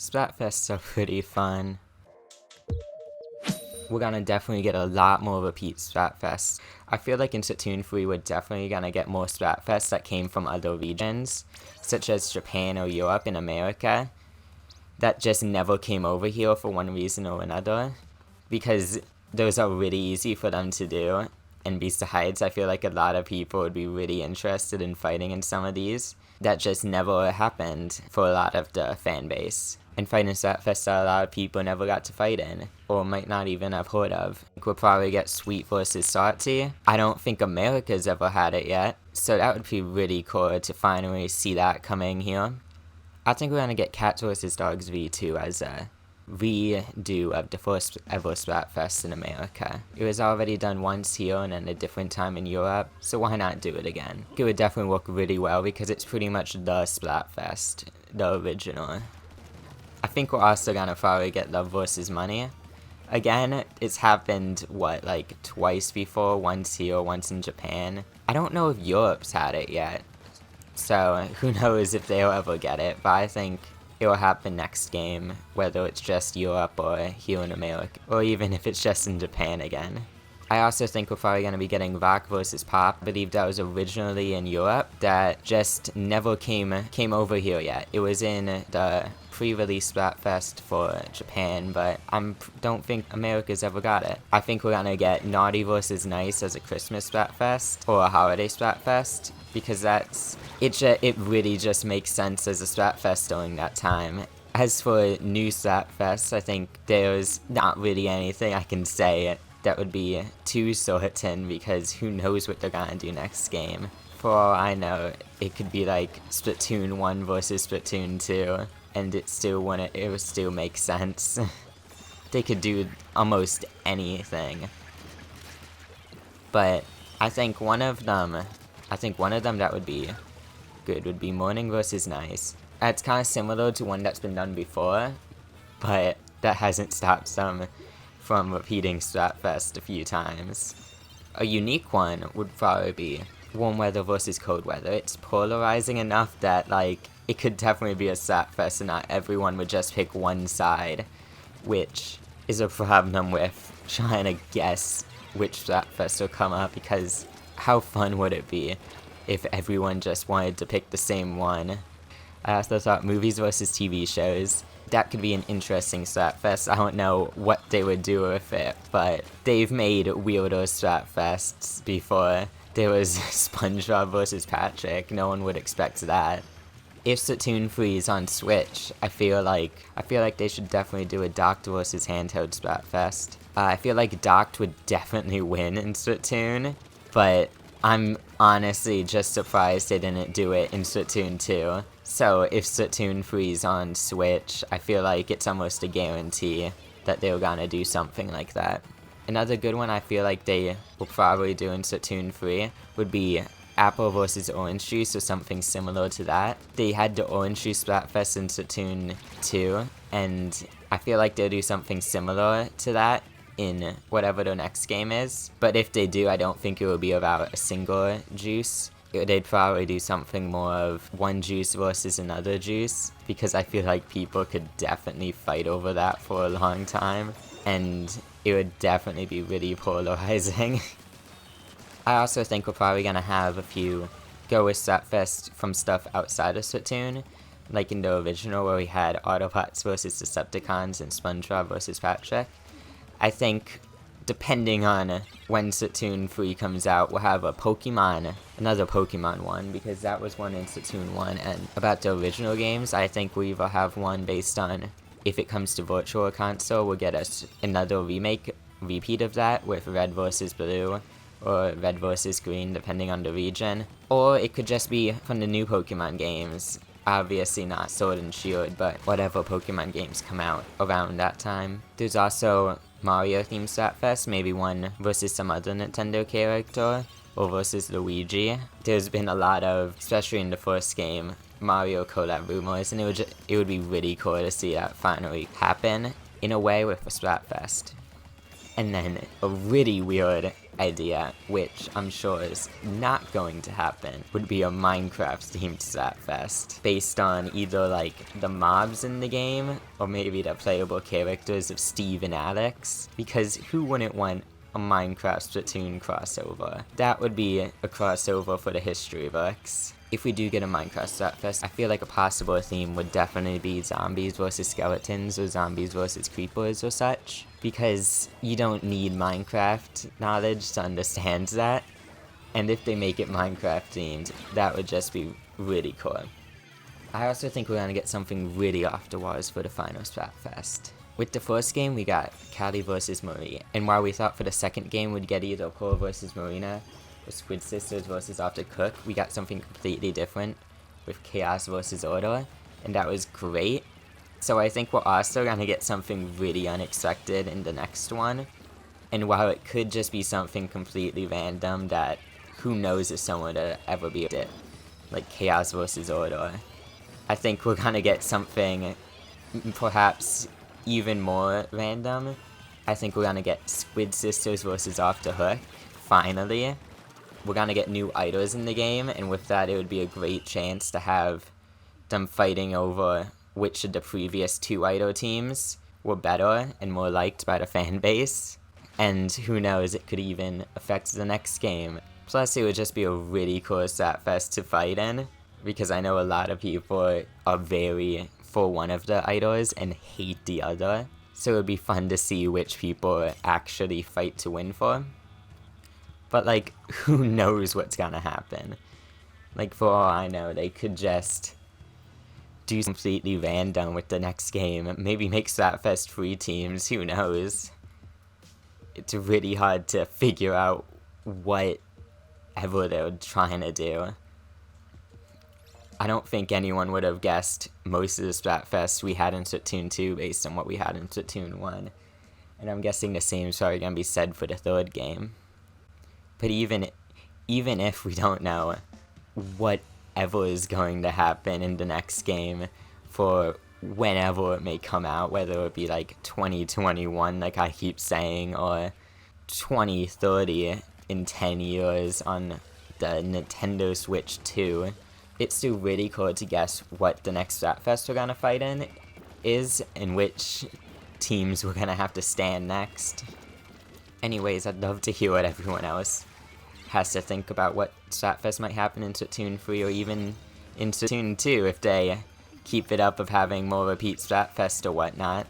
Splatfests are pretty fun. We're gonna definitely get a lot more repeat Splatfests. I feel like in Splatoon 3 we're definitely gonna get more Splatfests that came from other regions, such as Japan or Europe and America, that just never came over here for one reason or another, because those are really easy for them to do, and besides, I feel like a lot of people would be really interested in fighting in some of these. That just never happened for a lot of the fan base. And fighting Splatfests that a lot of people never got to fight in, or might not even have heard of. We'll probably get Sweet vs. Salty. I don't think America's ever had it yet, so that would be really cool to finally see that coming here. I think we're gonna get Cats vs. Dogs V2 as a redo of the first ever Splatfest in America. It was already done once here and then a different time in Europe, so why not do it again? It would definitely work really well because it's pretty much the Splatfest, the original. I think we're also gonna probably get Love vs. Money. Again, it's happened, like twice before, once here, once in Japan. I don't know if Europe's had it yet, so who knows if they'll ever get it, but I think it will happen next game, whether it's just Europe or here in America, or even if it's just in Japan again. I also think we're probably going to be getting Rock vs. Pop. I believe that was originally in Europe, that just never came over here yet. It was in the pre-release Splatfest for Japan, but I don't think America's ever got it. I think we're going to get Naughty vs. Nice as a Christmas Splatfest, or a holiday Splatfest, because it really just makes sense as a Splatfest during that time. As for new Splatfests, I think there's not really anything I can say that would be too certain, because who knows what they're gonna do next game. For all I know, it could be like Splatoon 1 versus Splatoon 2, and it would still make sense. They could do almost anything. But I think one of them that would be good would be Morning vs. Nice. It's kind of similar to one that's been done before, but that hasn't stopped them from repeating Splatfest a few times. A unique one would probably be Warm Weather vs. Cold Weather. It's polarizing enough that, like, it could definitely be a Splatfest and not everyone would just pick one side, which is a problem with trying to guess which Splatfest will come up, because how fun would it be if everyone just wanted to pick the same one? I also thought movies versus TV shows. That could be an interesting Splatfest. I don't know what they would do with it, but they've made weirder Splatfests before. There was SpongeBob vs. Patrick. No one would expect that. If Splatoon 3 is on Switch, I feel like they should definitely do a docked versus handheld Splatfest. I feel like docked would definitely win in Splatoon, but I'm honestly just surprised they didn't do it in Splatoon 2. So if Splatoon 3 is on Switch, I feel like it's almost a guarantee that they're gonna do something like that. Another good one I feel like they will probably do in Splatoon 3 would be Apple vs. Orange Juice, or something similar to that. They had the Orange Juice Splatfest in Splatoon 2, and I feel like they'll do something similar to that in whatever the next game is. But if they do, I don't think it will be about a single juice. They'd probably do something more of one juice versus another juice, because I feel like people could definitely fight over that for a long time, and it would definitely be really polarizing. I also think we're probably gonna have a few go with Splatfest from stuff outside of Splatoon, like in the original where we had Autobots vs. Decepticons and SpongeBob vs. Patrick. I think, depending on when Splatoon 3 comes out, we'll have another Pokemon one, because that was one in Splatoon 1, and about the original games, I think we will have one based on, if it comes to Virtual Console, we'll get another repeat of that, with Red vs. Blue, or Red vs. Green, depending on the region. Or it could just be from the new Pokemon games. Obviously not Sword and Shield, but whatever Pokemon games come out around that time. There's also Mario themed Splatfest, maybe one versus some other Nintendo character, or versus Luigi. There's been a lot of, especially in the first game, Mario collab rumors, and it would be really cool to see that finally happen in a way with a Splatfest. And then a really weird idea, which I'm sure is not going to happen, would be a Minecraft-themed Splatfest, based on either, like, the mobs in the game, or maybe the playable characters of Steve and Alex, because who wouldn't want a Minecraft Splatoon crossover? That would be a crossover for the history books. If we do get a Minecraft Splatfest, I feel like a possible theme would definitely be zombies versus skeletons, or zombies versus creepers or such, because you don't need Minecraft knowledge to understand that, and if they make it Minecraft themed, that would just be really cool. I also think we're gonna get something really off the walls for the final Splatfest. With the first game, we got Callie vs. Marie, and while we thought for the second game we'd get either Pearl vs. Marina, or Squid Sisters vs. After Cook, we got something completely different with Chaos vs. Order, and that was great. So I think we're also gonna get something really unexpected in the next one, and while it could just be something completely random that who knows if someone would ever be it, like Chaos vs. Order, I think we're gonna get something perhaps even more random. I think we're gonna get Squid Sisters versus Off the Hook, finally. We're gonna get new idols in the game, and with that it would be a great chance to have them fighting over which of the previous two idol teams were better and more liked by the fan base. And who knows, it could even affect the next game. Plus it would just be a really cool Splatfest to fight in, because I know a lot of people are very for one of the idols and hate the other. So it would be fun to see which people actually fight to win for. But, like, who knows what's gonna happen? Like, for all I know, they could just do completely random with the next game. Maybe make Splatfest 3 teams, who knows? It's really hard to figure out whatever they're trying to do. I don't think anyone would have guessed most of the Splatfests we had in Splatoon 2 based on what we had in Splatoon 1. And I'm guessing the same is probably gonna be said for the third game. But even if we don't know whatever is going to happen in the next game for whenever it may come out, whether it be like 2021 like I keep saying, or 2030 in 10 years on the Nintendo Switch 2, it's still really cool to guess what the next Splatfest we're gonna fight in is, and which teams we're gonna have to stand next. Anyways, I'd love to hear what everyone else has to think about what Splatfest might happen in Splatoon 3 or even in Splatoon 2 if they keep it up of having more repeat Splatfest or whatnot.